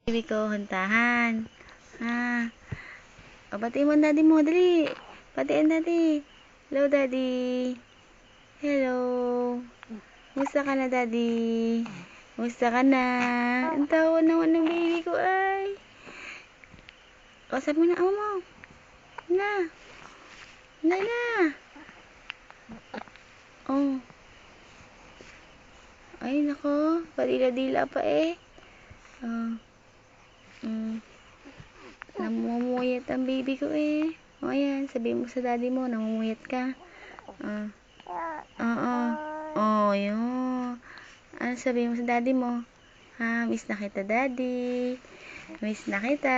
Baby ko, huntahan. Ha? O, batiin mo ang daddy mo. Dali. Batiin daddy. Hello, daddy. Hello. Musta ka na, daddy? Musta ka na? Ang tawa naman ng baby ko ay. O, sabi mo na, ama mo. Na. Na. Oh. Ay, nako. Padila-dila pa eh. Namumuyat ang baby ko eh. O, ayan. Sabihin mo sa daddy mo, namumuyat ka. Oh, yun. Ano sabihin mo sa daddy mo? Ha, miss na kita, daddy. Miss na kita.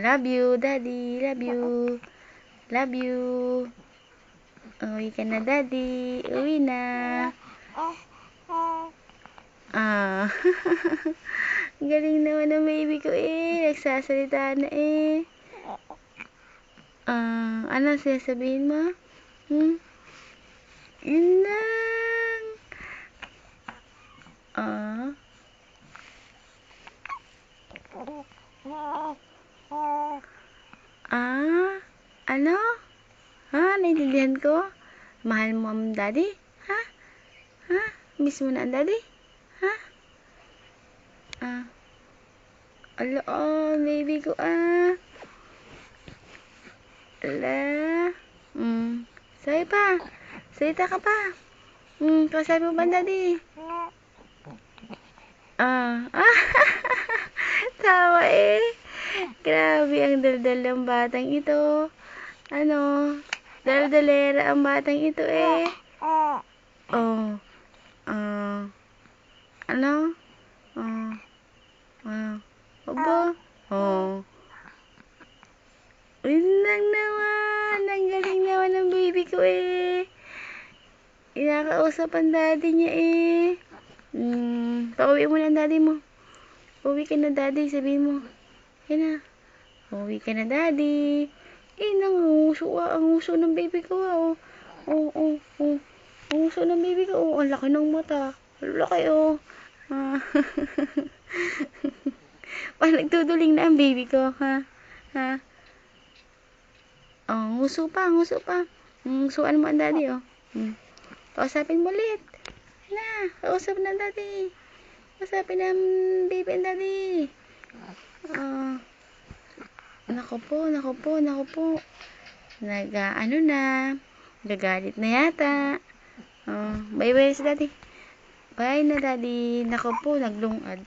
Love you, daddy. Love you. Love you. Uwi ka na, daddy. Uwi na. Galing naman ng baby ko eh. Nagsasalita na eh. Ano sasabihin mo? Yun lang. Ano? Ha? Naintindihan ko? Mahal mo ang daddy? Ha? Ha? Miss mo na ang daddy? Ha? Ala, baby ko Ala. Sabi pa. Salita ka pa. Kasabi mo ba ang daddy? Tawa eh. Grabe ang daldal ng batang ito. Ano? Daldalera ang batang ito eh. Ano? Aba? Yun lang naman. Ang galing naman ng baby ko eh. Inakausap ang daddy niya eh. Pauwi mo na ang daddy mo. Uwi ka na, daddy. Sabihin mo. Yan na. Uwi ka na, daddy. Nanguso ang uso ng baby ko. Ang uso ng baby ko. Ang laki ng mata. Ang laki Parang nagtuduling na ang baby ko, ha? Nguso pa. Ngusuan mo ang daddy, Kausapin mo ulit. Na, kausap na daddy. Kausapin ng baby and daddy. Nako po. Gagalit na yata. Bye-bye sa daddy. Bye na daddy. Nako po, naglungad.